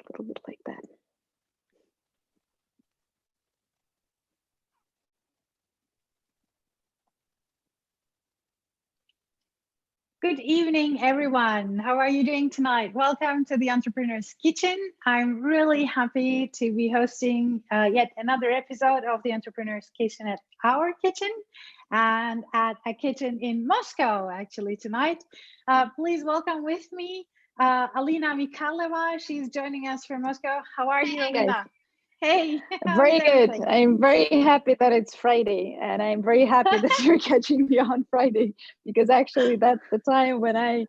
a little bit like that. Good evening, everyone. How are you doing tonight? Welcome to the Entrepreneur's Kitchen. I'm really happy to be hosting yet another episode of the Entrepreneur's Kitchen at our kitchen and at a kitchen in Moscow, actually, tonight. Please welcome with me Alina Mikhaleva. She's joining us from Moscow. How are you, Alina? Hey, very good. I'm very happy that it's Friday, and I'm very happy that you're catching me on Friday, because actually that's the time when I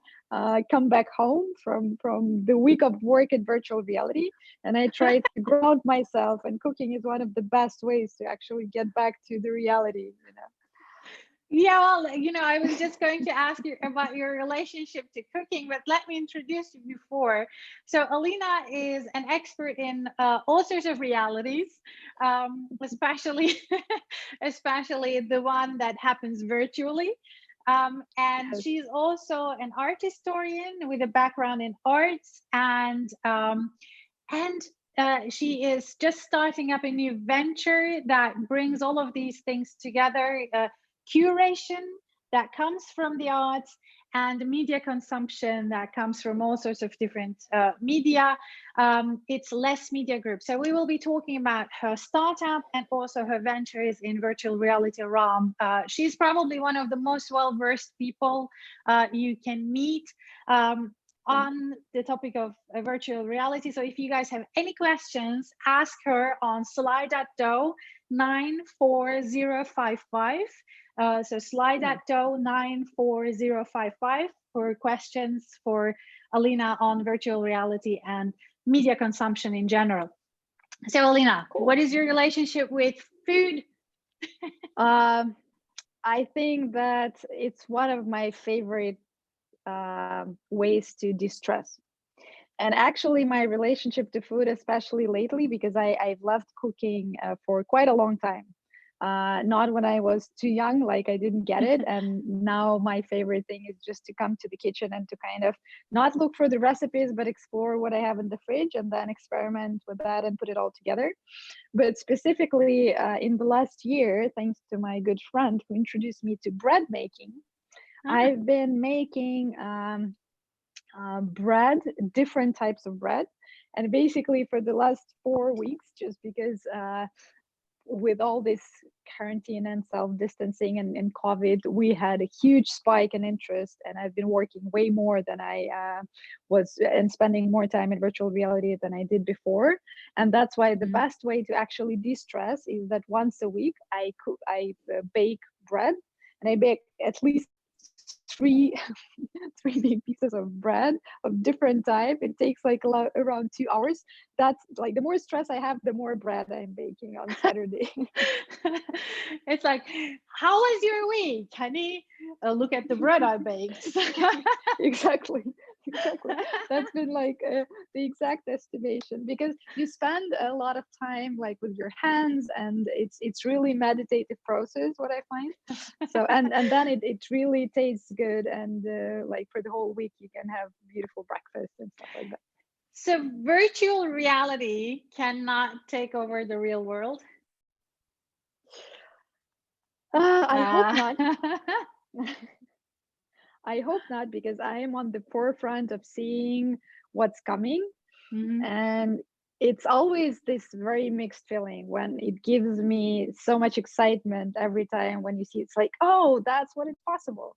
come back home from the week of work in virtual reality, and I try to ground myself, and cooking is one of the best ways to actually get back to the reality, you know. Yeah, well, I was just going to ask you about your relationship to cooking, but let me introduce you before. So Alina is an expert in all sorts of realities, especially especially the one that happens virtually. And Yes. she's also an art historian with a background in arts, and she is just starting up a new venture that brings all of these things together. Curation that comes from the arts and media consumption that comes from all sorts of different media. It's Less Media Group. So we will be talking about her startup and also her ventures in virtual reality realm. She's probably one of the most well-versed people you can meet on the topic of virtual reality. So if you guys have any questions, ask her on slide.do 94055. So slide.do 94055 for questions for Alina on virtual reality and media consumption in general. So Alina, what is your relationship with food? I think that it's one of my favorite ways to distress. And actually my relationship to food, especially lately, because I've loved cooking for quite a long time. Not when I was too young, like I didn't get it. And now my favorite thing is just to come to the kitchen and to kind of not look for the recipes, but explore what I have in the fridge and then experiment with that and put it all together. But specifically in the last year, thanks to my good friend who introduced me to bread making, I've been making bread, different types of bread. And basically for the last 4 weeks, just because with all this quarantine and self-distancing and COVID, we had a huge spike in interest, and I've been working way more than I was, and spending more time in virtual reality than I did before. And that's why the best way to actually de-stress is that once a week I bake bread, and I bake at least three big pieces of bread of different type. It takes like around 2 hours. That's like, the more stress I have, the more bread I'm baking on Saturday. It's like, how was your week, honey? Look at the bread I baked. Exactly. That's been like the exact estimation, because you spend a lot of time like with your hands, and it's really meditative process, what I find. So and then it really tastes good, and like for the whole week you can have beautiful breakfast and stuff like that. So virtual reality cannot take over the real world? I hope not. I hope not, because I am on the forefront of seeing what's coming. And it's always this very mixed feeling when it gives me so much excitement every time when you see it's like, oh, that's what is possible.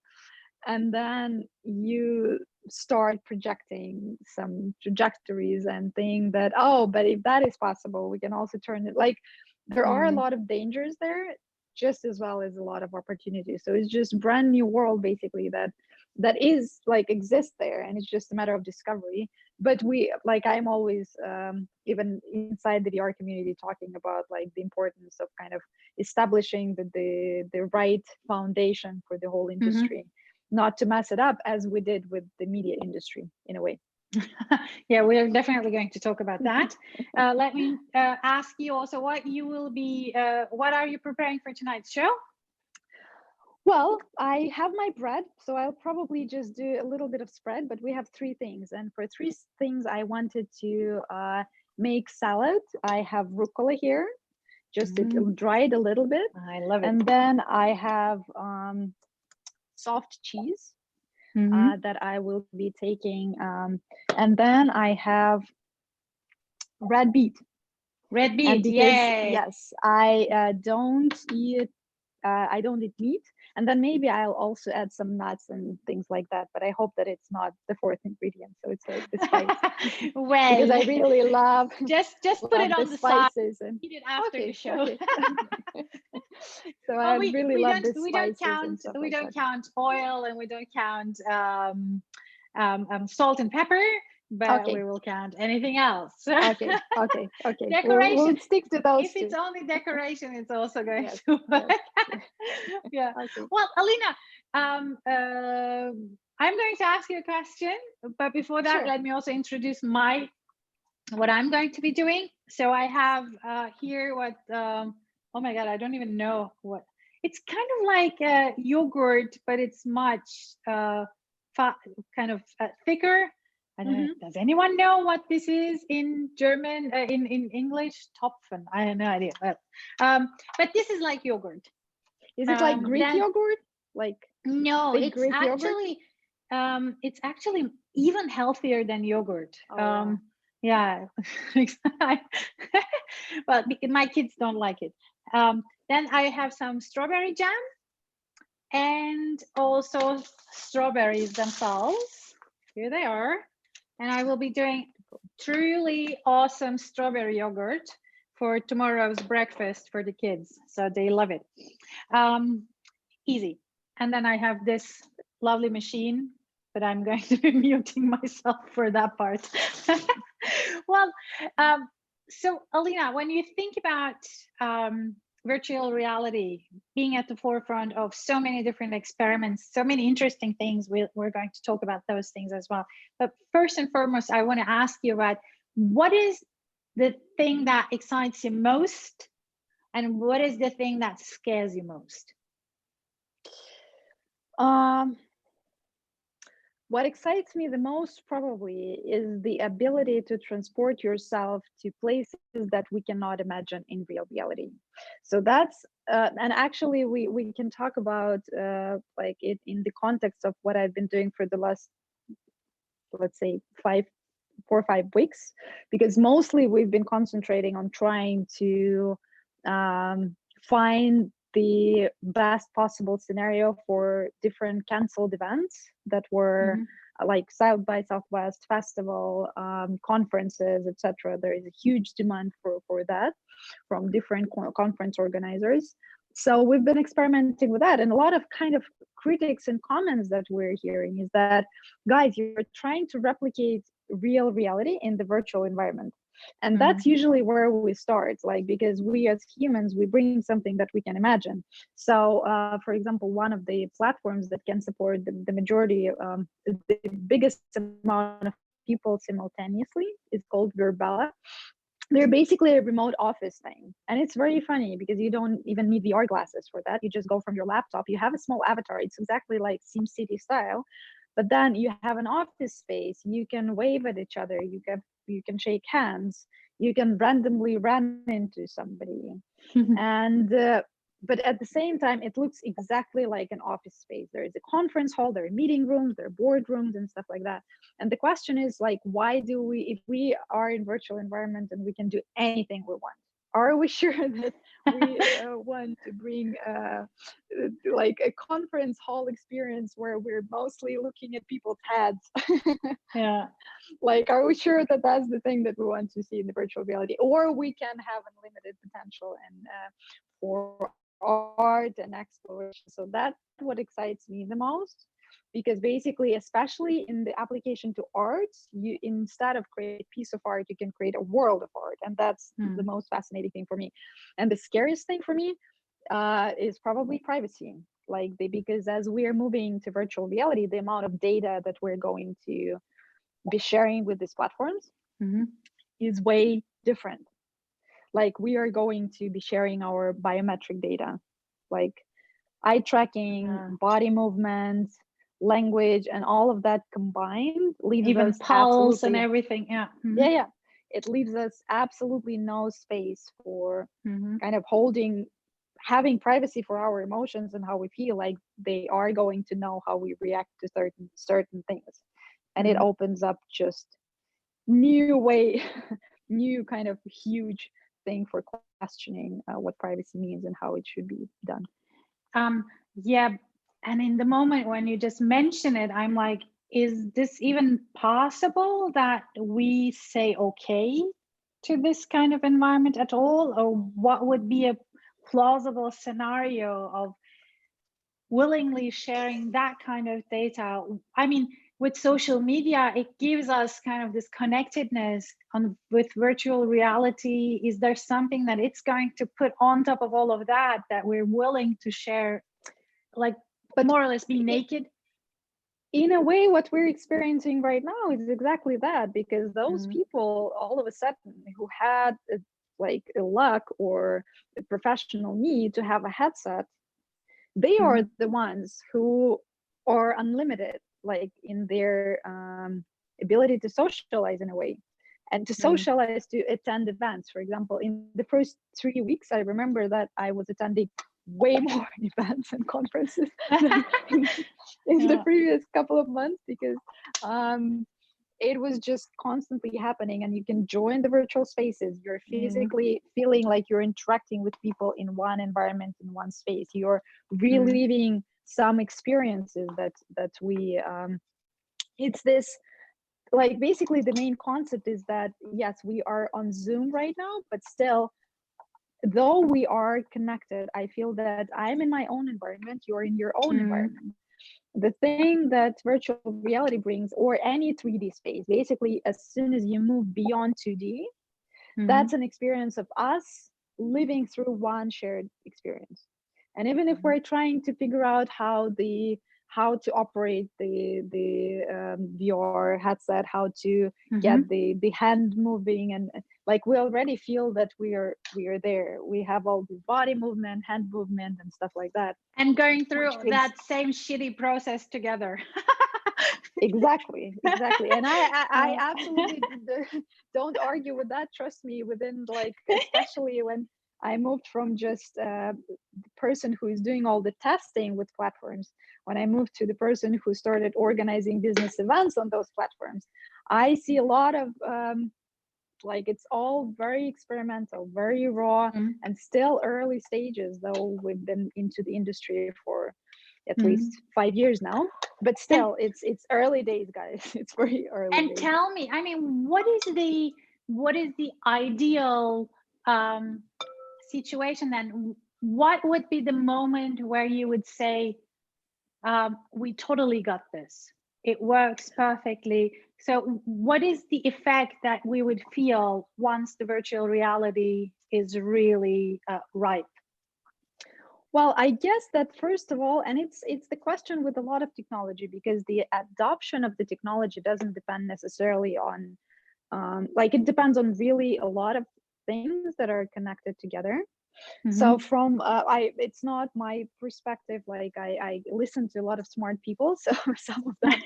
And then you start projecting some trajectories and think that, oh, but if that is possible, we can also turn it, like there are a lot of dangers there just as well as a lot of opportunities. So it's just brand new world basically that is like exists there, and it's just a matter of discovery. But we, like, I'm always even inside the VR community talking about like the importance of kind of establishing the right foundation for the whole industry, not to mess it up as we did with the media industry in a way. Yeah, we're definitely going to talk about that. Let me ask you also what you will be, what are you preparing for tonight's show? Well, I have my bread, so I'll probably just do a little bit of spread, but we have three things. And for things, I wanted to make salad. I have rucola here, just dry it a little bit. I love it. And then I have soft cheese that I will be taking. And then I have red beet. Red beet, And because, yay! yes, I don't eat meat, and then maybe I'll also add some nuts and things like that, but I hope that it's not the fourth ingredient, so it's like the spice. Well, because I really love just put it on the spices side. And Eat it after the show. Okay. So well, I really love the we spices don't count and stuff we like don't that. count oil, and we don't count salt and pepper, but Okay. we will count anything else. Okay. Decoration. We'll stick to those if two. it's only decoration, it's also going Yes, to work. yes. Yeah. Okay. Well, Alina, I'm going to ask you a question, but before that, Sure. let me also introduce what I'm going to be doing. So I have here what, oh my God, I don't even know what. It's kind of like yogurt, but it's much kind of thicker. I don't know. Does anyone know what this is in German, in English? Topfen. I have no idea. But this is like yogurt. Is it like Greek yogurt? Like no, it's Greek actually it's actually even healthier than yogurt. Oh, wow. Yeah. Well, my kids don't like it. Then I have some strawberry jam and also strawberries themselves. Here they are. And I will be doing truly awesome strawberry yogurt for tomorrow's breakfast for the kids. So they love it. Easy. And then I have this lovely machine, but I'm going to be muting myself for that part. Well, so Alina, when you think about virtual reality being at the forefront of so many different experiments, so many interesting things, we're going to talk about those things as well. But first and foremost, I want to ask you about what is the thing that excites you most, and what is the thing that scares you most? What excites me the most probably is the ability to transport yourself to places that we cannot imagine in real reality. So that's and actually we can talk about like it in the context of what I've been doing for the last, let's say, 4 or 5 weeks, because mostly we've been concentrating on trying to find the best possible scenario for different canceled events that were like South by Southwest Festival, conferences, etc. There is a huge demand for that from different conference organizers. So we've been experimenting with that, and a lot of kind of critics and comments that we're hearing is that, guys, you're trying to replicate real reality in the virtual environment. And that's usually where we start, like, because we as humans, we bring something that we can imagine. So for example, one of the platforms that can support the majority, the biggest amount of people simultaneously is called Verbella. They're basically a remote office thing, and it's very funny because you don't even need VR glasses for that. You just go from your laptop, you have a small avatar, it's exactly like SimCity style, but then you have an office space, you can wave at each other, you can shake hands, you can randomly run into somebody. And but at the same time, it looks exactly like an office space. There is a conference hall, there are meeting rooms, there are boardrooms and stuff like that. And the question is, like, why do we, if we are in virtual environment and we can do anything we want, are we sure that we want to bring like a conference hall experience where we're mostly looking at people's heads? Yeah. Like, are we sure that that's the thing that we want to see in the virtual reality? Or we can have unlimited potential and for art and exploration. So that's what excites me the most, because basically, especially in the application to art, you, instead of create a piece of art, you can create a world of art, and that's the most fascinating thing for me. And the scariest thing for me is probably privacy, like because as we are moving to virtual reality, the amount of data that we're going to be sharing with these platforms is way different. Like, we are going to be sharing our biometric data, like eye tracking, body movements, language, and all of that combined leaves even us pulse and absolutely, everything. yeah, it leaves us absolutely no space for kind of having privacy for our emotions and how we feel. Like they are going to know how we react to certain things, and it opens up just new way new kind of huge thing for questioning what privacy means and how it should be done. Yeah, and in the moment when you just mention it, I'm like, is this even possible that we say okay to this kind of environment at all? Or what would be a plausible scenario of willingly sharing that kind of data? I mean, with social media, it gives us kind of this connectedness with virtual reality. Is there something that it's going to put on top of all of that that we're willing to share, like But more or less be naked? in a way, what we're experiencing right now is exactly that, because those people all of a sudden who had like a luck or a professional need to have a headset, they are the ones who are unlimited, like in their ability to socialize in a way, and to socialize, to attend events. For example, in the first 3 weeks, I remember that I was attending way more events and conferences than in the previous couple of months, because it was just constantly happening, and you can join the virtual spaces. You're physically feeling like you're interacting with people in one environment, in one space. You're reliving some experiences that we it's this, like, basically the main concept is that yes, we are on Zoom right now, but still, though we are connected, I feel that I'm in my own environment, you're in your own environment. The thing that virtual reality brings, or any 3D space, basically, as soon as you move beyond 2D, that's an experience of us living through one shared experience. And even if we're trying to figure out how to operate the VR headset, how to get the hand moving, and like we already feel that we are there. We have all the body movement, hand movement, and stuff like that. And going through that same shitty process together. Exactly. And I absolutely don't argue with that. Trust me, within, like, especially when I moved from just the person who is doing all the testing with platforms, when I moved to the person who started organizing business events on those platforms, I see a lot of like, it's all very experimental, very raw, and still early stages, though we've been into the industry for at least 5 years now. But still, it's early days, guys. It's very early and days. Tell me, I mean, what is the ideal situation then? What would be the moment where you would say, we totally got this, it works perfectly? So what is the effect that we would feel once the virtual reality is really ripe? Well, I guess that first of all, and it's the question with a lot of technology, because the adoption of the technology doesn't depend necessarily on like, it depends on really a lot of things that are connected together. So from it's not my perspective, like I listen to a lot of smart people, so some of them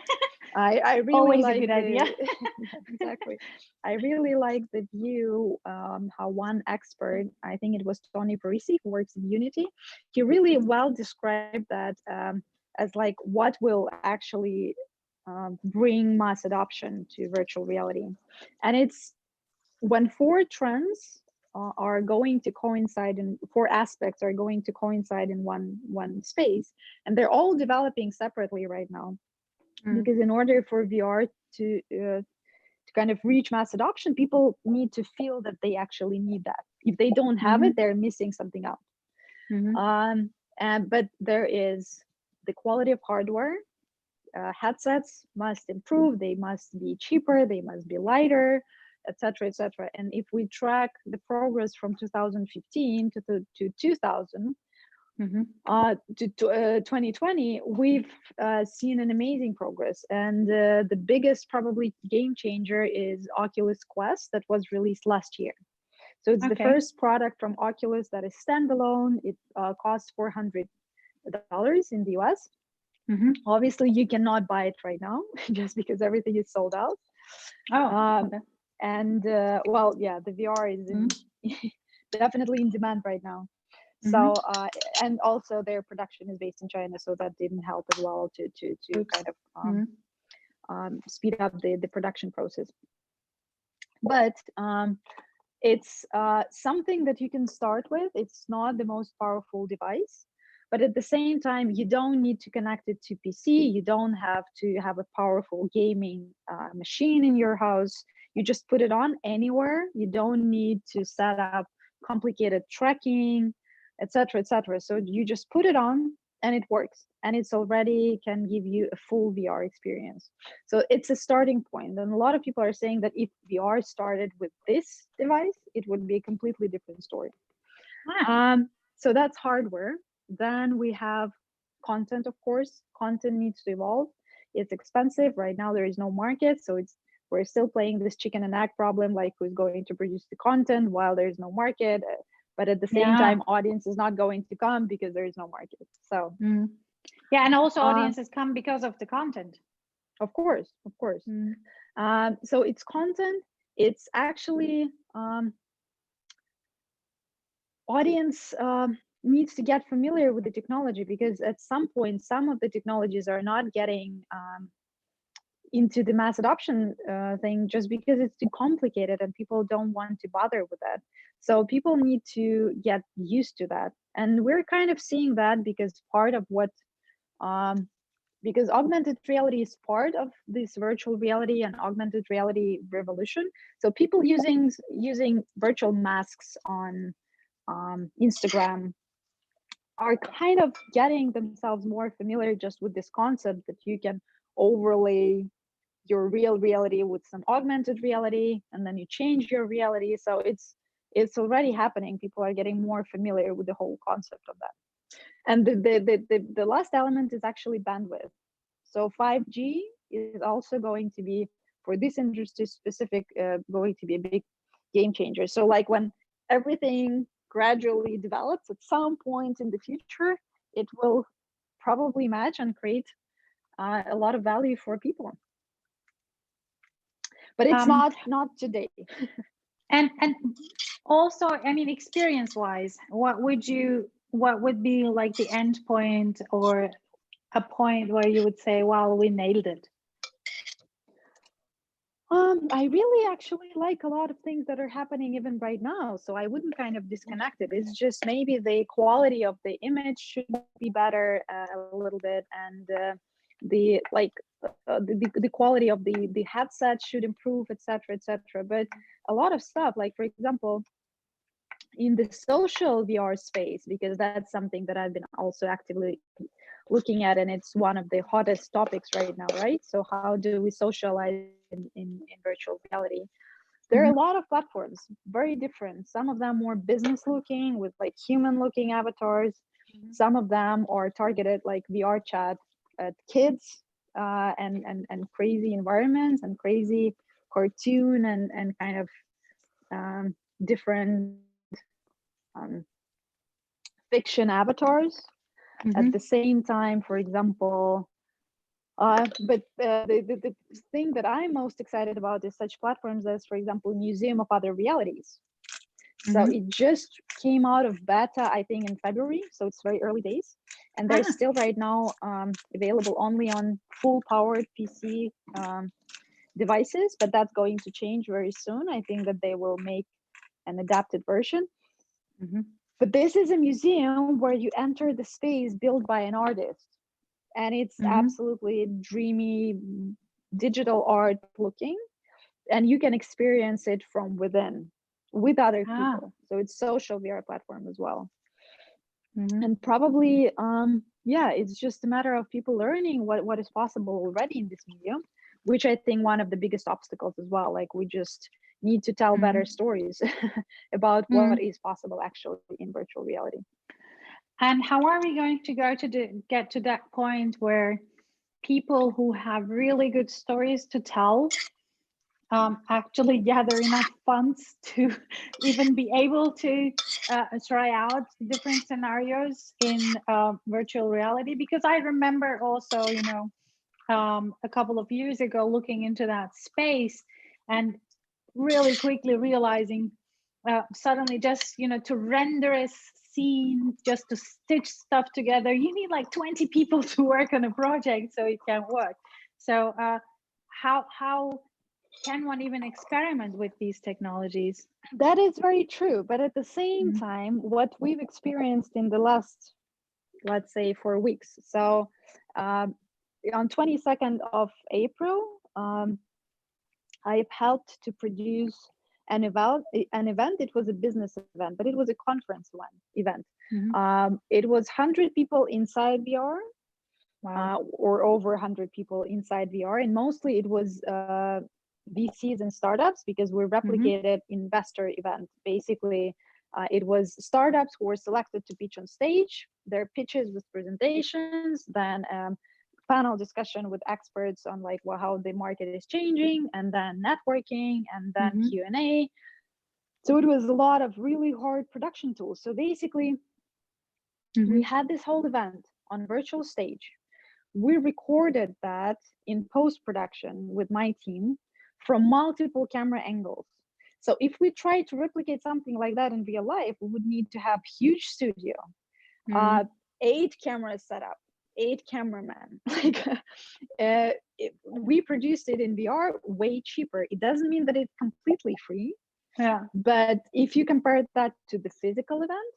I really always like a good idea. yeah, exactly. I really like the view, how one expert, I think it was Tony Parisi, who works in Unity, he really well described that as like what will actually bring mass adoption to virtual reality. And it's when four trends are going to coincide, in four aspects are going to coincide in one space, and they're all developing separately right now. Because in order for VR to kind of reach mass adoption, people need to feel that they actually need that. If they don't have it, they're missing something out. But there is the quality of hardware. Headsets must improve, they must be cheaper, they must be lighter, etc., etc. And if we track the progress from 2015 to 2000 to 2020, we've seen an amazing progress. And the biggest probably game changer is Oculus Quest, that was released last year. So it's the first product from Oculus that is standalone. It costs $400 in the US. Obviously, you cannot buy it right now just because everything is sold out. Okay. And well, yeah, the VR is definitely in demand right now. So and also their production is based in China, so that didn't help as well to kind of speed up the production process. But it's something that you can start with. It's not the most powerful device, but at the same time, you don't need to connect it to PC. You don't have to have a powerful gaming machine in your house. You just put it on anywhere. You don't need to set up complicated tracking, etc., etc. So you just put it on and it works, and it's already can give you a full VR experience. So it's a starting point. And a lot of people are saying that if VR started with this device, it would be a completely different story. So that's hardware. Then we have content, of course. Content needs to evolve. It's expensive. Right now, there is no market. So we're still playing this chicken and egg problem, like who's going to produce the content while there is no market. But at the same time, audience is not going to come because there is no market. So yeah, and also audiences come because of the content. Of course. So it's content. It's actually audience needs to get familiar with the technology, because at some point, some of the technologies are not getting into the mass adoption thing just because it's too complicated and people don't want to bother with that. So people need to get used to that. And we're kind of seeing that because part of what, because augmented reality is part of this virtual reality and augmented reality revolution. So people using virtual masks on Instagram are kind of getting themselves more familiar just with this concept that you can overlay your real reality with some augmented reality, and then you change your reality. So it's already happening. People are getting more familiar with the whole concept of that. And the last element is actually bandwidth. So 5G is also going to be, for this industry specific, going to be a big game changer. So like when everything gradually develops, at some point in the future, it will probably match and create a lot of value for people. But it's not today. and also, I mean, experience wise, what would be like the end point, or a point where you would say, well, we nailed it? I really actually like a lot of things that are happening even right now, so I wouldn't kind of disconnect it. It's just maybe the quality of the image should be better a little bit, and the quality of the headset should improve, etc., etc. But a lot of stuff, like for example, in the social VR space, because that's something that I've been also actively looking at, and it's one of the hottest topics right now, right? So how do we socialize in virtual reality? There are a lot of platforms, very different. Some of them more business looking with like human looking avatars. Some of them are targeted like VR chat at kids and crazy environments and crazy cartoon and kind of different fiction avatars. At the same time, for example, but the thing that I'm most excited about is such platforms as, for example, Museum of Other Realities. So it just came out of beta, I think, in February. So it's very early days. And they're still right now available only on full-powered PC devices, but that's going to change very soon. I think that they will make an adapted version. But this is a museum where you enter the space built by an artist. And it's absolutely dreamy digital art looking. And you can experience it from within with other people. So it's social VR platform as well. And probably, yeah, it's just a matter of people learning what is possible already in this medium, which I think one of the biggest obstacles as well. Like we just need to tell better stories about what is possible actually in virtual reality. And how are we going to get to that point where people who have really good stories to tell actually gather enough funds to even be able to try out different scenarios in virtual reality. Because I remember also, you know, a couple of years ago looking into that space and really quickly realizing suddenly just, you know, to render a scene, just to stitch stuff together, you need like 20 people to work on a project so it can work. So how can one even experiment with these technologies? That is very true. But at the same time, what we've experienced in the last, let's say, 4 weeks. So on 22nd of April, I've helped to produce an event. It was a business event, but it was a conference event. It was 100 people inside VR. Wow. Or over 100 people inside VR, and mostly it was VCs and startups, because we're replicated investor event. Basically, it was startups who were selected to pitch on stage, their pitches with presentations, then panel discussion with experts on like how the market is changing, and then networking, and then Q&A. So it was a lot of really hard production tools. So basically, we had this whole event on virtual stage. We recorded that in post-production with my team from multiple camera angles. So if we try to replicate something like that in real life, we would need to have huge studio, 8 cameras set up, 8 cameramen. We produced it in VR way cheaper. It doesn't mean that it's completely free. Yeah. But if you compare that to the physical event,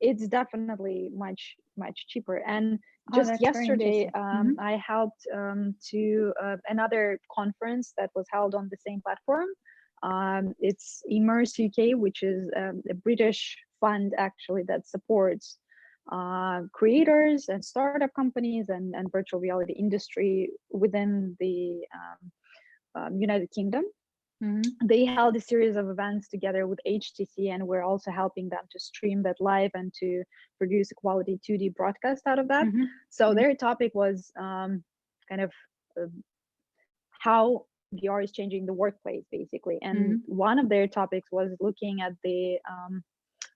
it's definitely much cheaper. And just yesterday, I helped to another conference that was held on the same platform. It's Immersive UK, which is a British fund actually that supports creators and startup companies and virtual reality industry within the United Kingdom. They held a series of events together with HTC, and we're also helping them to stream that live and to produce a quality 2D broadcast out of that. So their topic was kind of how VR is changing the workplace, basically. And one of their topics was looking at the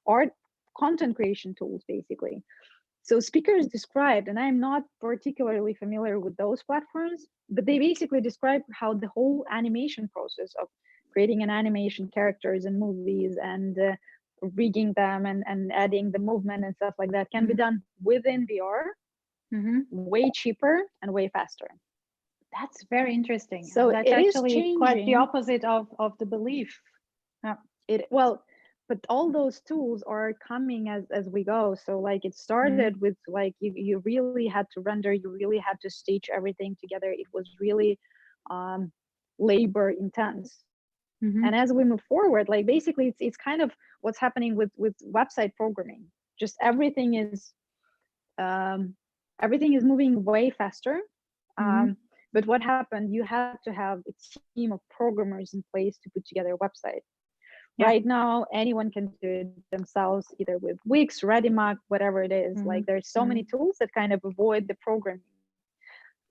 art content creation tools, basically. So speakers described, and I'm not particularly familiar with those platforms, but they basically describe how the whole animation process of creating an animation characters and movies and rigging them and adding the movement and stuff like that can be done within VR, way cheaper and way faster. That's very interesting. So that's actually quite the opposite of the belief. But all those tools are coming as we go. So like it started with like you really had to render, you really had to stitch everything together. It was really labor intense. And as we move forward, like basically it's kind of what's happening with website programming. Just everything is moving way faster. But what happened, you had to have a team of programmers in place to put together a website. Right now, anyone can do it themselves, either with Wix, ReadyMac, whatever it is. Like there's so many tools that kind of avoid the programming.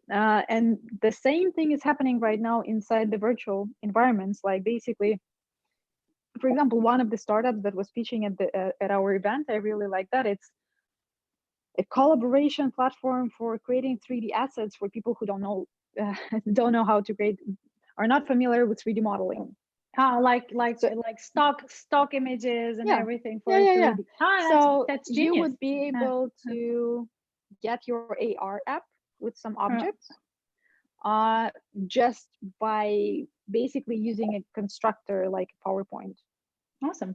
And the same thing is happening right now inside the virtual environments. Like basically, for example, one of the startups that was pitching at our event, I really like that. It's a collaboration platform for creating 3D assets for people who don't know how to create, are not familiar with 3D modeling. Like stock images and everything for 3D. So that's genius. You would be able to get your AR app with some objects just by basically using a constructor like PowerPoint. Awesome.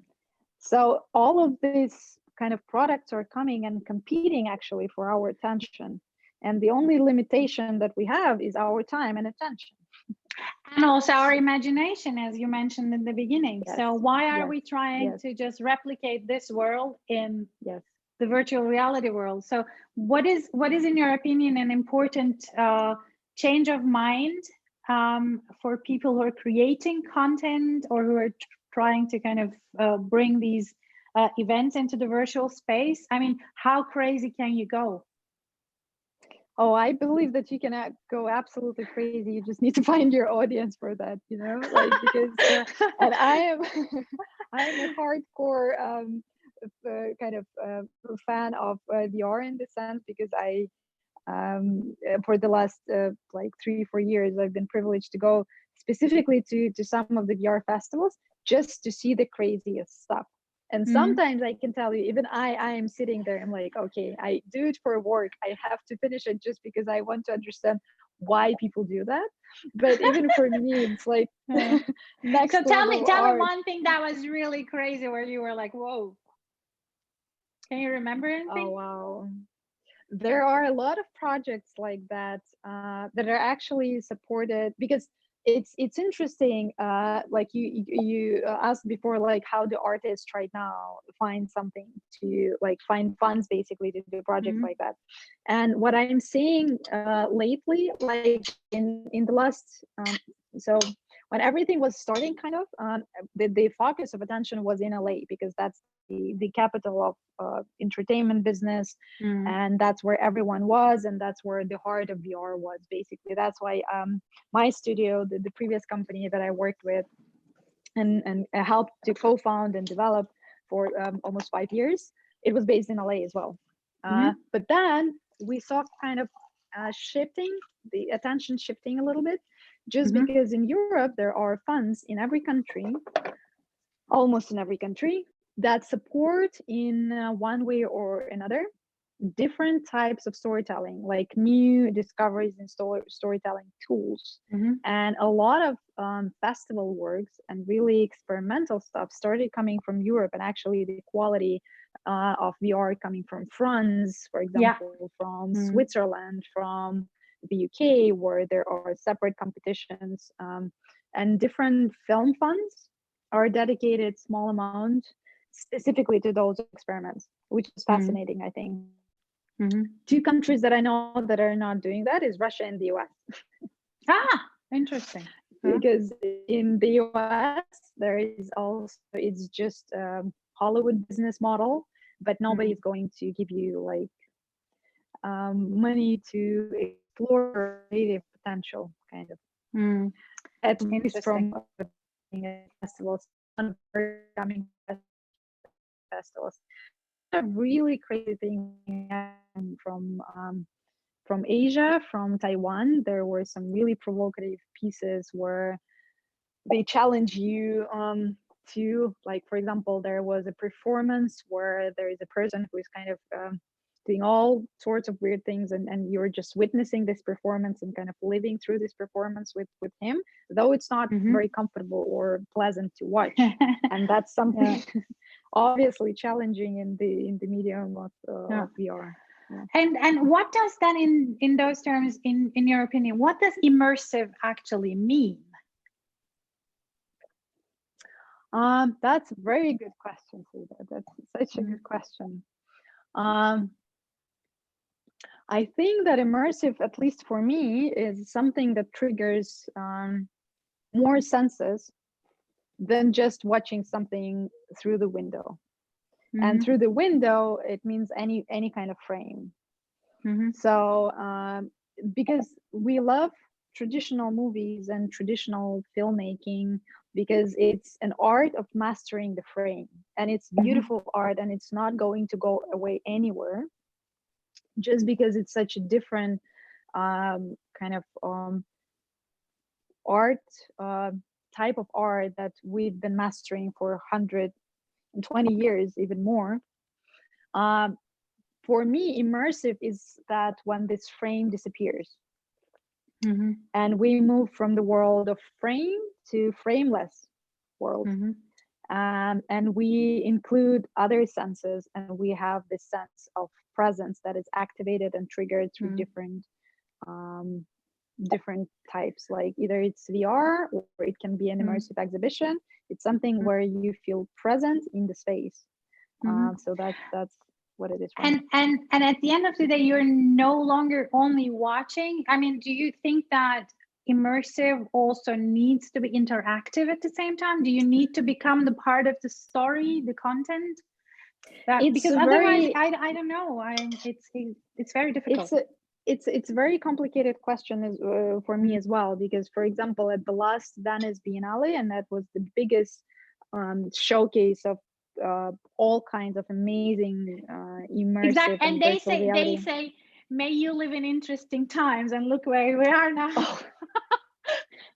So all of these kind of products are coming and competing actually for our attention. And the only limitation that we have is our time and attention. And also our imagination, as you mentioned in the beginning. So why are we trying to just replicate this world in the virtual reality world? So what is in your opinion an important change of mind for people who are creating content or who are trying to kind of bring these events into the virtual space? I mean, how crazy can you go? Oh, I believe that you can go absolutely crazy. You just need to find your audience for that, you know, like because and I am I'm a hardcore kind of fan of VR in this sense because I for the last like 3-4 years I've been privileged to go specifically to some of the VR festivals just to see the craziest stuff. And sometimes I can tell you, even I am sitting there, I'm like, okay, I do it for work, I have to finish it just because I want to understand why people do that. But even for me it's like next So tell me level art. one thing that was really crazy where you were like, whoa. Can you remember anything? Oh wow, there are a lot of projects like that that are actually supported because it's interesting. Like you asked before, like how do artists right now find something to like find funds basically to do projects like that. And what I'm seeing lately, like in the last so when everything was starting kind of the focus of attention was in LA because that's the capital of entertainment business, and that's where everyone was, and that's where the heart of VR was basically. That's why my studio, the previous company that I worked with and helped to co-found and develop for almost 5 years, it was based in LA as well. But then we saw kind of shifting, the attention shifting a little bit, just because in Europe there are funds in every country, almost in every country, that support in one way or another different types of storytelling, like new discoveries in storytelling tools. And a lot of festival works and really experimental stuff started coming from Europe, and actually the quality of VR coming from France, for example, from Switzerland, from the UK, where there are separate competitions, and different film funds are dedicated small amount specifically to those experiments, which is fascinating, I think. Two countries that I know that are not doing that is Russia and the US. Interesting. Because in the US there is also, it's just Hollywood business model, but nobody is going to give you like money to explore creative potential, kind of. At least from festivals, coming festivals. A really crazy thing from Asia, from Taiwan. There were some really provocative pieces where they challenge you to, like, for example, there was a performance where there is a person who is kind of doing all sorts of weird things, and you're just witnessing this performance and kind of living through this performance with him, though it's not very comfortable or pleasant to watch. And that's something obviously challenging in the medium of VR. And what does that in those terms, in your opinion, what does immersive actually mean? That's a very good question, Frida. That's such a good question. I think that immersive, at least for me, is something that triggers more senses than just watching something through the window. And through the window, it means any kind of frame. So because we love traditional movies and traditional filmmaking, because it's an art of mastering the frame, and it's beautiful art, and it's not going to go away anywhere, just because it's such a different kind of art, type of art that we've been mastering for 120 years, even more. For me, immersive is that when this frame disappears, and we move from the world of frame to frameless world. And we include other senses, and we have this sense of presence that is activated and triggered through different types, like either it's VR or it can be an immersive exhibition. It's something where you feel present in the space. So that's what it is. And at the end of the day, you're no longer only watching. I mean, do you think that immersive also needs to be interactive at the same time? Do you need to become the part of the story, the content? Because otherwise, I don't know. It's very difficult. it's a very complicated question for me as well, because for example, at the last Venice Biennale, and that was the biggest showcase of all kinds of amazing immersive Exactly. And and virtual reality. they say, may you live in interesting times, and look where we are now. Oh,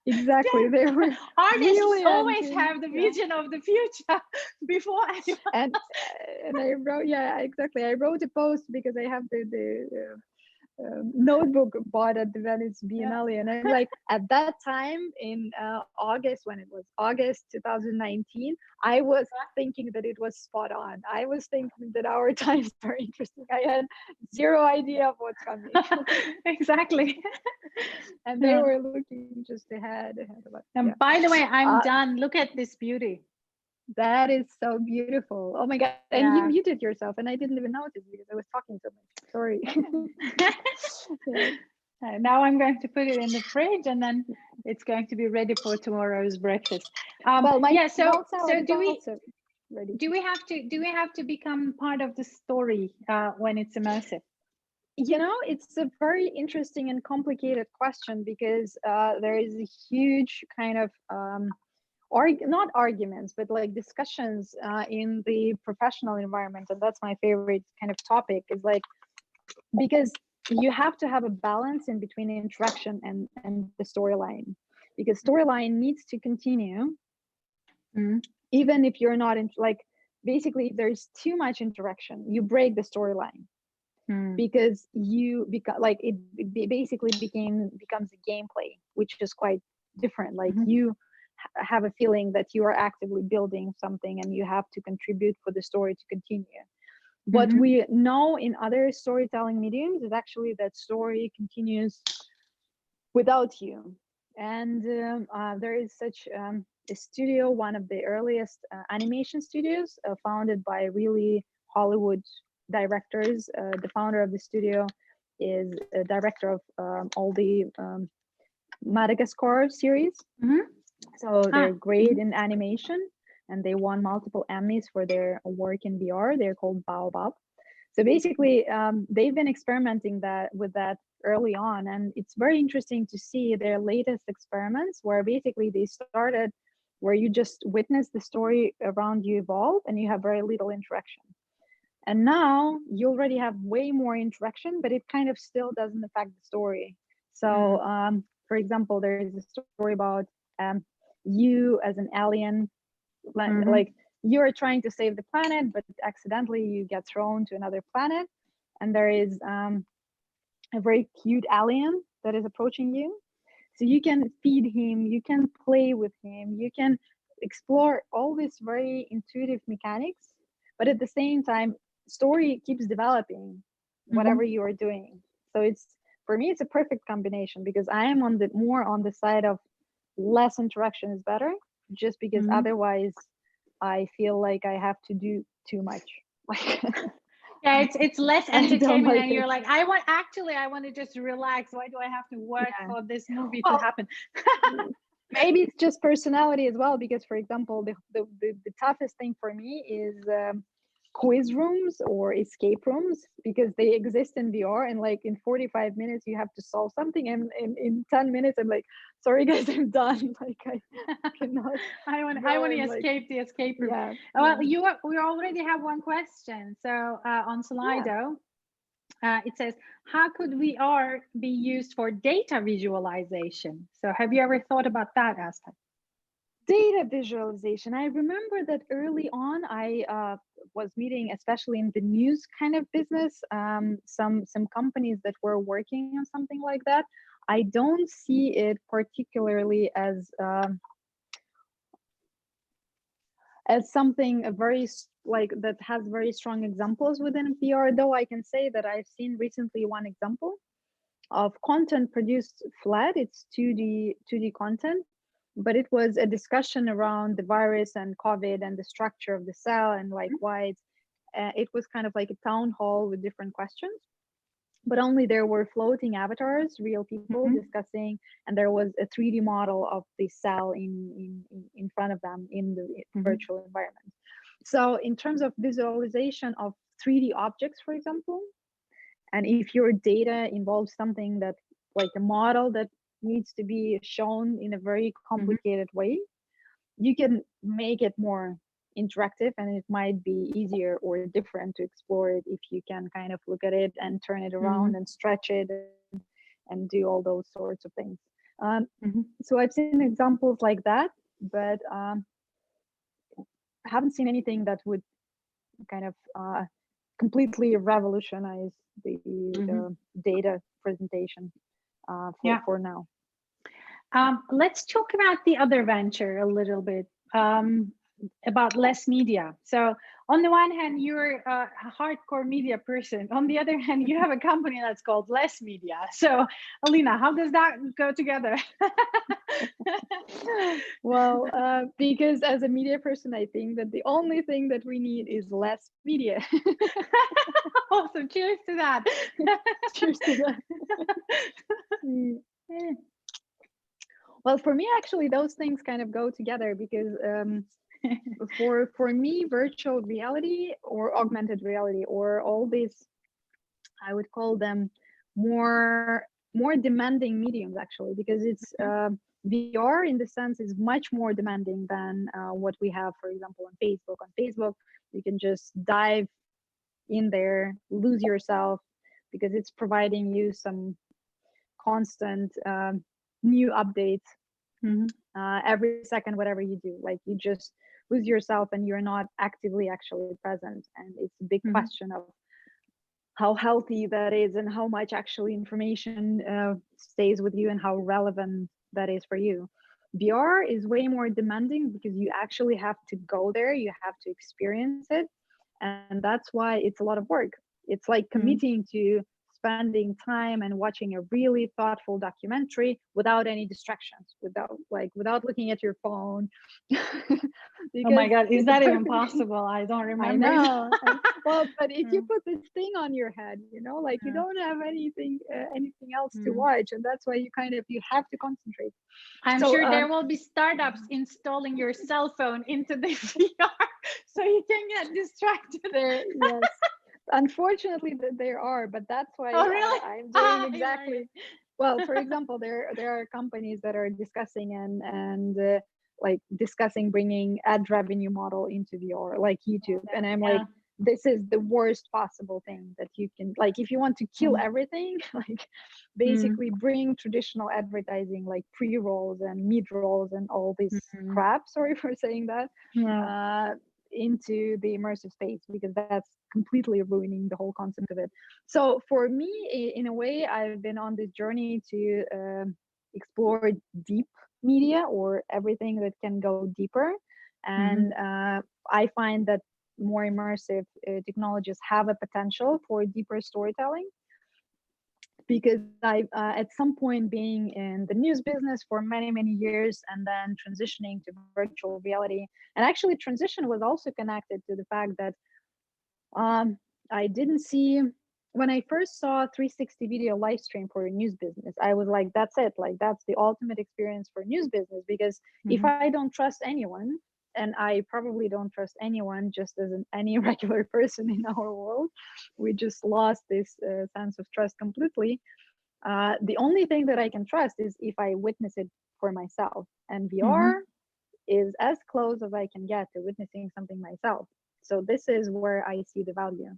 exactly. They were artists really always have the vision of the future before anyone. and I wrote, yeah, exactly. I wrote a post because I have the notebook bought at the Venice Biennale, and I'm like, at that time in August, when it was August 2019, I was thinking that it was spot on. I was thinking that our times are interesting. I had zero idea of what's coming. Exactly. And they were looking just ahead of us. And by the way, I'm done. Look at this beauty. That is so beautiful. Oh my God. And you muted yourself, and I didn't even notice because I was talking so much. Sorry. Now I'm going to put it in the fridge, and then it's going to be ready for tomorrow's breakfast. Well, so do we have to become part of the story when it's immersive? You know, it's a very interesting and complicated question, because there is a huge kind of not arguments, but like discussions in the professional environment, and that's my favorite kind of topic, is like, because you have to have a balance in between interaction and the storyline, because storyline needs to continue even if you're not in, like, basically if there's too much interaction, you break the storyline, because you like it basically becomes a gameplay, which is quite different. Like you have a feeling that you are actively building something and you have to contribute for the story to continue. What we know in other storytelling mediums is actually that story continues without you. And there is such a studio, one of the earliest animation studios, founded by really Hollywood directors. The founder of the studio is a director of all the Madagascar series. So they're great in animation, and they won multiple Emmys for their work in VR. They're called Baobab. So basically, they've been experimenting with that early on, and it's very interesting to see their latest experiments, where basically they started where you just witness the story around you evolve and you have very little interaction. And now you already have way more interaction, but it kind of still doesn't affect the story. So for example, there is a story about you as an alien, like you're trying to save the planet, but accidentally you get thrown to another planet, and there is a very cute alien that is approaching you. So you can feed him, you can play with him, you can explore all these very intuitive mechanics, but at the same time, story keeps developing whatever you are doing. So it's, for me, it's a perfect combination, because I am more on the side of less interaction is better, just because otherwise I feel like I have to do too much. Yeah, it's less entertainment, and you're like, I want to just relax. Why do I have to work for this movie to happen? Maybe it's just personality as well, because for example, the toughest thing for me is quiz rooms or escape rooms, because they exist in VR, and like in 45 minutes you have to solve something, and in 10 minutes I'm like, sorry guys, I'm done. Like I cannot. I want to escape the escape room. Yeah. Well, we already have one question. So on Slido, it says, how could VR be used for data visualization? So have you ever thought about that aspect? Data visualization. I remember that early on I was meeting, especially in the news kind of business, some companies that were working on something like that. I don't see it particularly as something very like that has very strong examples within VR, though I can say that I've seen recently one example of content produced flat. It's 2D content, but it was a discussion around the virus and COVID and the structure of the cell, and like why it was kind of like a town hall with different questions, but only there were floating avatars, real people discussing, and there was a 3D model of the cell in front of them in the virtual environment. So in terms of visualization of 3D objects, for example, And if your data involves something that, like a model that needs to be shown in a very complicated way, you can make it more interactive, and it might be easier or different to explore it if you can kind of look at it and turn it around and stretch it and do all those sorts of things. So I've seen examples like that, but haven't seen anything that would kind of completely revolutionize the data presentation for now. Let's talk about the other venture a little bit, about less media. So on the one hand, you're a hardcore media person. On the other hand, you have a company that's called Less Media. So Alina, how does that go together? Well, because as a media person, I think that the only thing that we need is less media. Awesome. Cheers to that. Cheers to that. Well, for me, actually, those things kind of go together, because for me, virtual reality or augmented reality or all these, I would call them more demanding mediums, actually, because it's VR in the sense is much more demanding than what we have, for example, on Facebook. On Facebook, you can just dive in there, lose yourself, because it's providing you some constant new updates every second, whatever you do. Like, you just lose yourself and you're not actively actually present. And it's a big question of how healthy that is and how much actually information stays with you and how relevant that is for you. VR is way more demanding because you actually have to go there, you have to experience it. And that's why it's a lot of work. It's like committing to spending time and watching a really thoughtful documentary without any distractions, without looking at your phone. Oh my God, is that even possible? I don't remember. I know. Well, but if you put this thing on your head, like you don't have anything else to watch, and that's why you have to concentrate. I'm sure there will be startups installing your cell phone into the VR so you can get distracted. Yes. Unfortunately, there are, but that's why I'm doing exactly. Well, for example, there are companies that are discussing and like discussing bringing ad revenue model into VR, like YouTube, and I'm like, this is the worst possible thing that you can, like, if you want to kill everything, like basically bring traditional advertising like pre-rolls and mid-rolls and all this crap, sorry for saying that, into the immersive space, because that's completely ruining the whole concept of it. So for me, in a way, I've been on this journey to explore deep media, or everything that can go deeper. And I find that more immersive technologies have a potential for deeper storytelling, because I at some point, being in the news business for many years and then transitioning to virtual reality, and actually transition was also connected to the fact that I didn't see, when I first saw 360 video live stream for a news business, I was like, that's it, like that's the ultimate experience for news business. Because if I don't trust anyone, and I probably don't trust anyone, just as any regular person in our world, we just lost this sense of trust completely. The only thing that I can trust is if I witness it for myself, and VR is as close as I can get to witnessing something myself. So this is where I see the value.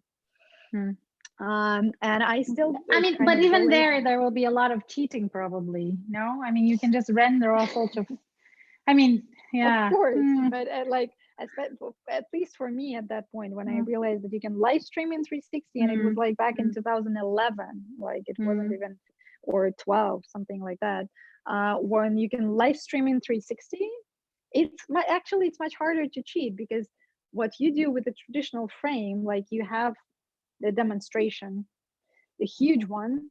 And I still, I mean, but even there will be a lot of cheating, probably. No, I mean, you can just render all sorts of, I mean, yeah, of course, but at least for me at that point, when I realized that you can live stream in 360, and it was like back in 2011, like it wasn't even, or 12, something like that, when you can live stream in 360, it's much harder to cheat, because what you do with the traditional frame, like you have the demonstration, the huge one,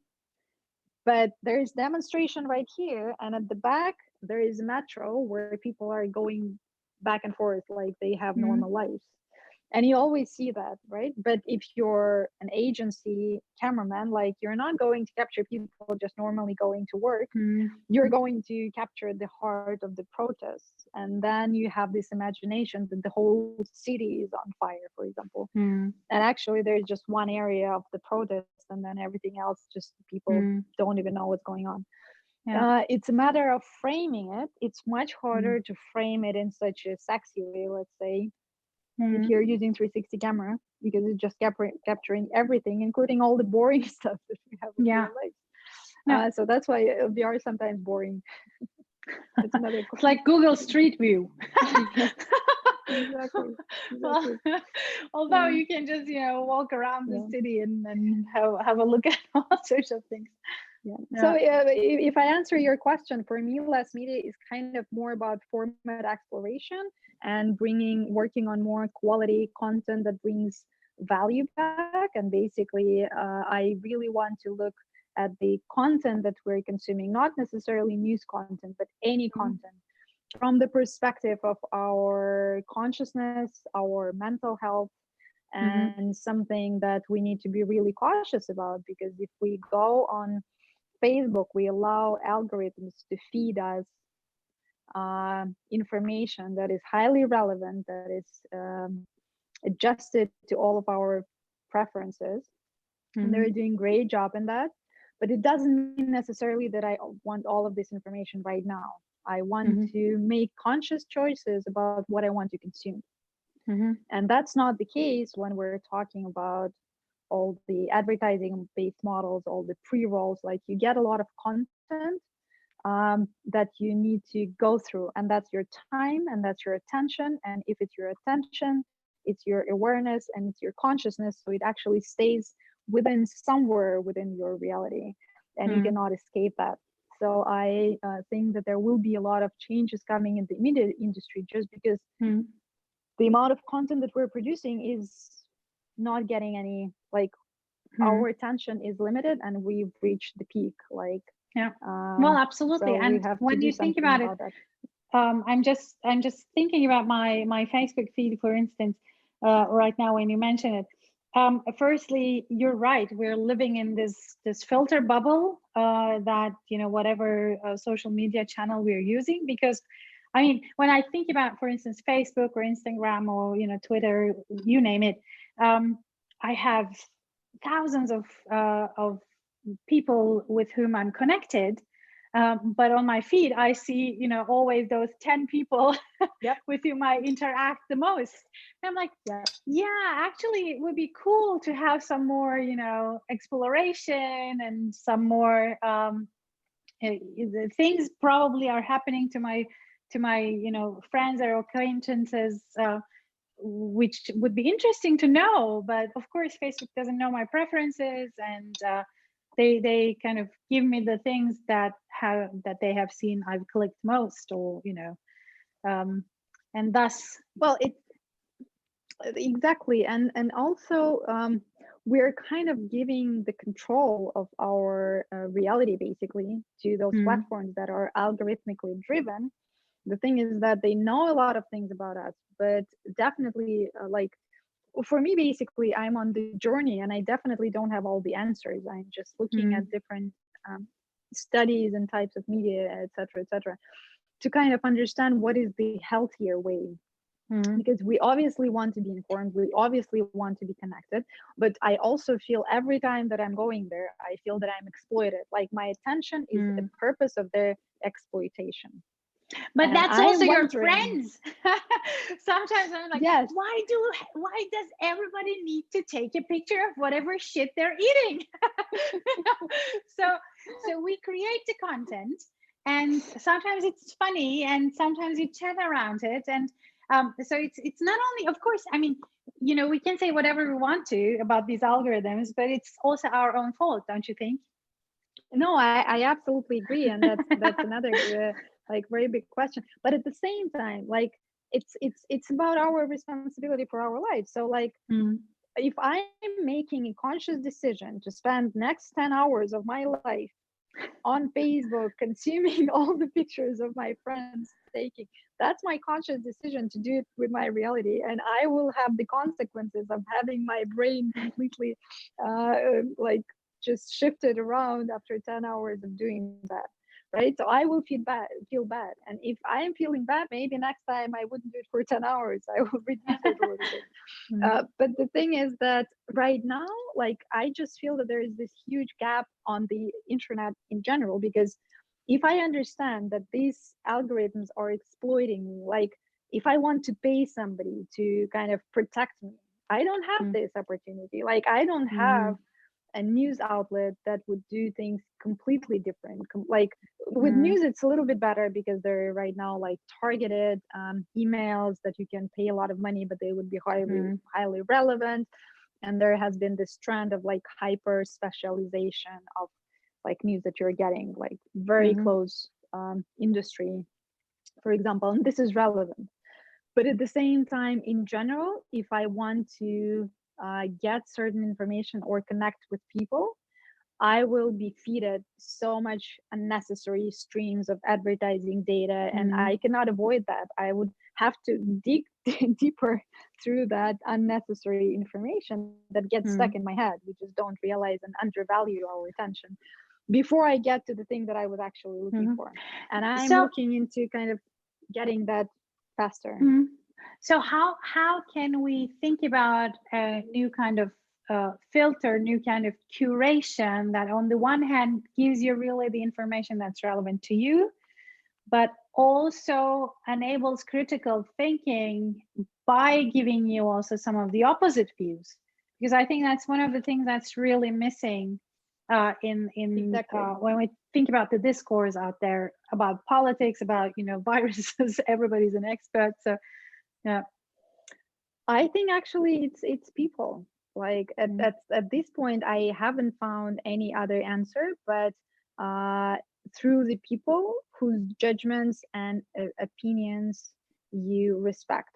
but there's demonstration right here, and at the back there is metro where people are going back and forth like they have normal lives. And you always see that, right? But if you're an agency cameraman, like, you're not going to capture people just normally going to work. You're going to capture the heart of the protests, and then you have this imagination that the whole city is on fire, for example. And actually there's just one area of the protest, and then everything else, just people don't even know what's going on. It's a matter of framing it. It's much harder to frame it in such a sexy way, let's say, if you're using 360 camera, because it's just capturing everything, including all the boring stuff that we have in real life. So that's why VR is sometimes boring. It's another it's like Google Street View. Exactly. Well, although you can just walk around the city and have a look at all sorts of things. So if I answer your question, for me, Eblast Media is kind of more about format exploration and working on more quality content that brings value back. And basically, I really want to look at the content that we're consuming, not necessarily news content, but any content, from the perspective of our consciousness, our mental health, and something that we need to be really cautious about. Because if we go on Facebook, we allow algorithms to feed us information that is highly relevant, that is adjusted to all of our preferences. And they're doing a great job in that. But it doesn't mean necessarily that I want all of this information right now. I want to make conscious choices about what I want to consume. And that's not the case when we're talking about all the advertising based models, all the pre-rolls. Like, you get a lot of content that you need to go through, and that's your time, and that's your attention. And if it's your attention, it's your awareness, and it's your consciousness. So it actually stays somewhere within your reality, and you cannot escape that. So I think that there will be a lot of changes coming in the media industry, just because the amount of content that we're producing is not getting any, like, our attention is limited, and we've reached the peak. Like, well, absolutely. So and when you think about it, I'm just thinking about my Facebook feed, for instance, right now when you mention it. Firstly, you're right. We're living in this filter bubble that whatever social media channel we're using. Because I mean, when I think about, for instance, Facebook or Instagram or Twitter, you name it, I have thousands of people with whom I'm connected. But on my feed, I see, always those 10 people with whom I interact the most. And I'm like, actually, it would be cool to have some more, exploration, and some more things probably are happening to my friends or acquaintances, which would be interesting to know. But of course, Facebook doesn't know my preferences, and they kind of give me the things that they have seen I've clicked most, or and thus, well, it exactly. And also, we're kind of giving the control of our reality basically to those platforms that are algorithmically driven. The thing is that they know a lot of things about us, but definitely, like, for me, basically, I'm on the journey, and I definitely don't have all the answers. I'm just looking at different studies and types of media, etc., to kind of understand what is the healthier way. Because we obviously want to be informed, we obviously want to be connected, but I also feel every time that I'm going there, I feel that I'm exploited. Like, my attention is the purpose of their exploitation. But that's also your friends. Sometimes I'm like, why does everybody need to take a picture of whatever shit they're eating? So we create the content, and sometimes it's funny, and sometimes you turn around it, and so it's not only, of course, I mean, we can say whatever we want to about these algorithms, but it's also our own fault, don't you think? No, I absolutely agree, and that's another like very big question. But at the same time, like, it's about our responsibility for our life. So, like, if I'm making a conscious decision to spend next 10 hours of my life on Facebook consuming all the pictures of my friends taking. That's my conscious decision to do it with my reality, and I will have the consequences of having my brain completely like just shifted around after 10 hours of doing that, right? So I will feel bad, and if I am feeling bad, maybe next time I wouldn't do it for 10 hours. I will reduce it a little bit. But the thing is that right now, like, I just feel that there is this huge gap on the internet in general, because if I understand that these algorithms are exploiting me, like, if I want to pay somebody to kind of protect me, I don't have this opportunity. Like, I don't have a news outlet that would do things completely different. Like, with news, it's a little bit better because they're right now like targeted emails that you can pay a lot of money, but they would be highly relevant. And there has been this trend of like hyper specialization of like news that you're getting, like very close industry, for example, and this is relevant. But at the same time, in general, if I want to get certain information or connect with people, I will be feeded so much unnecessary streams of advertising data, and I cannot avoid that. I would have to dig deeper through that unnecessary information that gets stuck in my head. We just don't realize and undervalue our attention before I get to the thing that I was actually looking for. And I'm looking into kind of getting that faster. So how can we think about a new kind of filter, new kind of curation that on the one hand gives you really the information that's relevant to you, but also enables critical thinking by giving you also some of the opposite views? Because I think that's one of the things that's really missing when we think about the discourse out there about politics, about viruses. Everybody's an expert, so yeah. I think actually it's people. Like at this point, I haven't found any other answer, but through the people whose judgments and opinions you respect.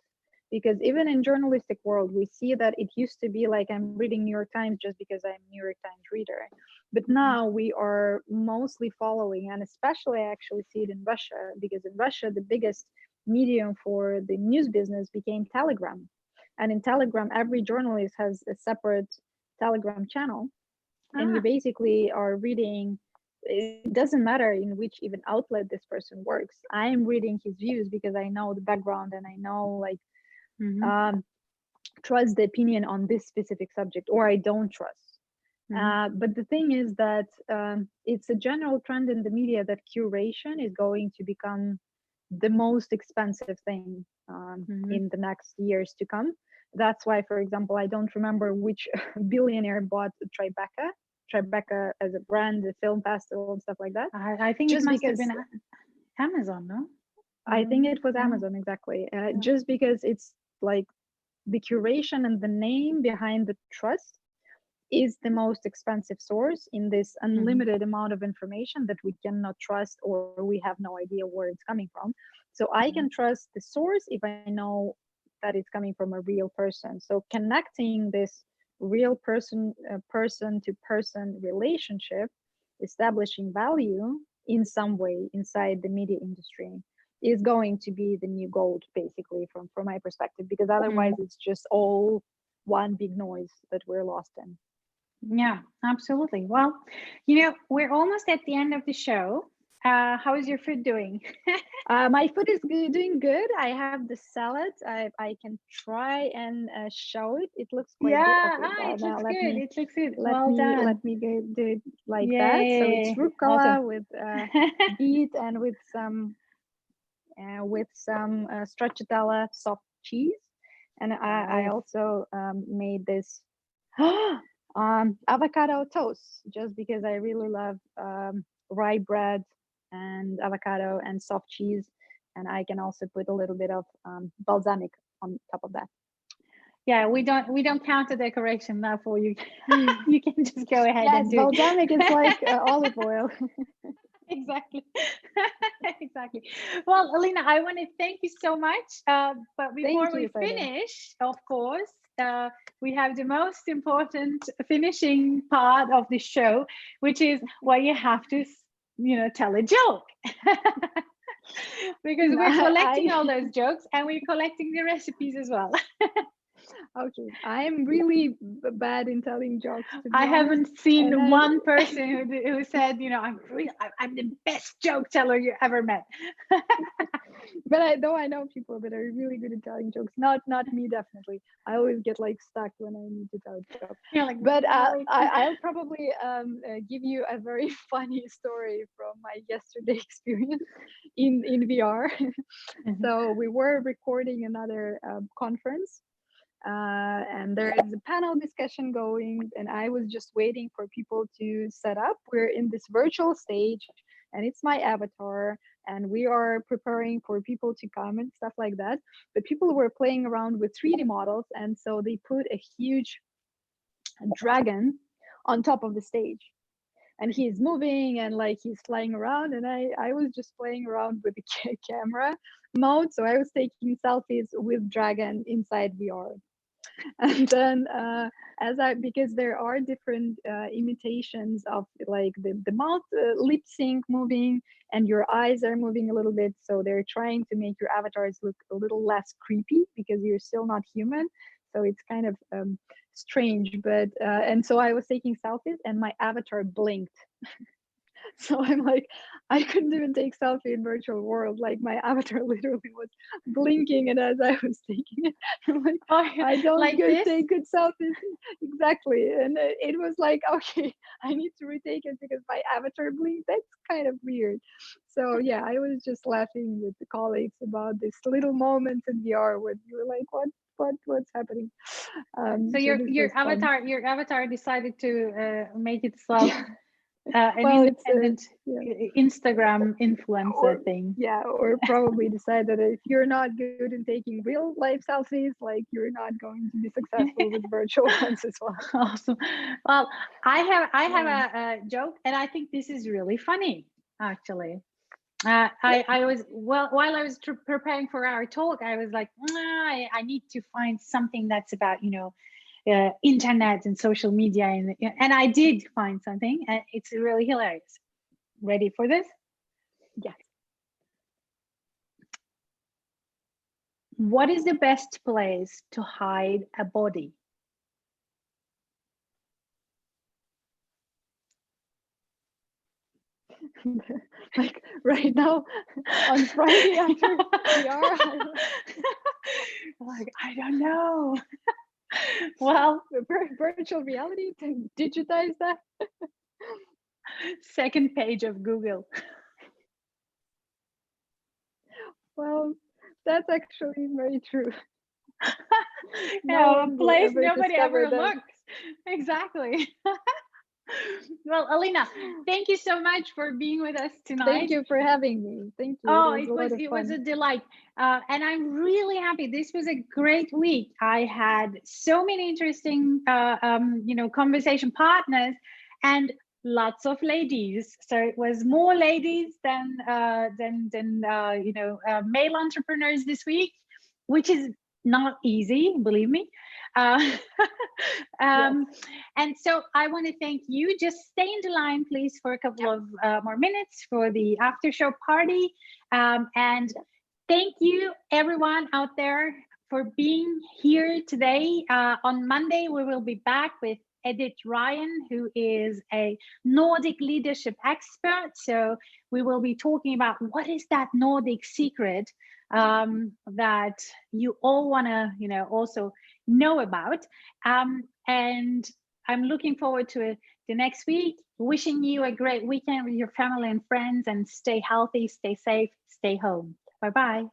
Because even in journalistic world, we see that it used to be like I'm reading New York Times just because I'm a New York Times reader. But now we are mostly following, and especially I actually see it in Russia, because in Russia, the biggest medium for the news business became Telegram. And in Telegram, every journalist has a separate Telegram channel. And you basically are reading, it doesn't matter in which even outlet this person works. I am reading his views because I know the background and I know like trust the opinion on this specific subject, or I don't trust. But the thing is that it's a general trend in the media that curation is going to become the most expensive thing in the next years to come. That's why, for example, I don't remember which billionaire bought Tribeca as a brand, the film festival and stuff like that. I think it must have been Amazon, no? I think it was Amazon, exactly. Just because it's like the curation and the name behind the trust is the most expensive source in this unlimited amount of information that we cannot trust, or we have no idea where it's coming from. So I can trust the source if I know that it's coming from a real person. So connecting this real person to person relationship, establishing value in some way inside the media industry, is going to be the new gold, basically, from my perspective, because otherwise it's just all one big noise that we're lost in. Yeah, absolutely. Well, we're almost at the end of the show. How is your food doing? My food is doing good. I have the salad. I can try and show it. It looks quite good. Okay, it looks good. It looks good. Let me do it like that. So it's rucola with beet and with some stracciatella soft cheese. And I also made this avocado toast, just because I really love rye bread and avocado and soft cheese, and I can also put a little bit of balsamic on top of that. Yeah, we don't count the decoration now for you. You can just go ahead and do balsamic is like olive oil. Exactly. Exactly. Well, Alina, I want to thank you so much. But before we finish, of course, we have the most important finishing part of the show, which is where you have to, tell a joke. Because we're collecting all those jokes and we're collecting the recipes as well. Okay, I'm really bad in telling jokes, to be I honest. haven't seen one person who said, you know, I'm the best joke teller you ever met. But I know people that are really good at telling jokes. Not me, definitely. I always get like stuck when I need to tell a joke. You're like, But I'll probably give you a very funny story from my yesterday experience in VR. So we were recording another conference, and there is a panel discussion going, and I was just waiting for people to set up. We're in this virtual stage, and it's my avatar, and we are preparing for people to come and stuff like that. But people were playing around with 3D models, and so they put a huge dragon on top of the stage, and he's moving and like he's flying around, and I was just playing around with the camera mode, so I was taking selfies with dragon inside VR. And then because there are different imitations of like the mouth lip sync moving, and your eyes are moving a little bit, so they're trying to make your avatars look a little less creepy because you're still not human, so it's kind of strange. But and so I was taking selfies and my avatar blinked. So I'm like, I couldn't even take selfie in virtual world. Like my avatar literally was blinking, and as I was taking it, I'm like, I don't like take good selfies. Exactly. And it was like, okay, I need to retake it because my avatar blinked. That's kind of weird. So yeah, I was just laughing with the colleagues about this little moment in VR where you were like, what's happening? So your avatar decided to make itself an independent Instagram influencer thing. Yeah, or probably decide that if you're not good in taking real life selfies, like you're not going to be successful with virtual ones as well. Awesome. Well, I have a joke, and I think this is really funny, actually. I was while I was preparing for our talk, I was like, I need to find something that's about, you know, internet and social media, and I did find something, and it's really hilarious. Ready for this? Yes. What is the best place to hide a body? Like right now on Friday after VR. Like, I don't know. Well, virtual reality to digitize that. Second page of Google. Well, that's actually very true. No, a place nobody ever looks. Exactly. Well, Alina, thank you so much for being with us tonight. Thank you for having me. Thank you. Oh, it was a delight. And I'm really happy. This was a great week. I had so many interesting, you know, conversation partners and lots of ladies. So it was more ladies than you know, male entrepreneurs this week, which is not easy, believe me. Yes. And so I want to thank you. Just stay in the line, please, for a couple of more minutes for the after show party. And thank you, everyone out there, for being here today. On Monday, we will be back with Edith Ryan, who is a Nordic leadership expert. So we will be talking about what is that Nordic secret that you all want to, you know, also know about. And I'm looking forward to the next week. Wishing you a great weekend with your family and friends, and stay healthy, stay safe, stay home. Bye-bye.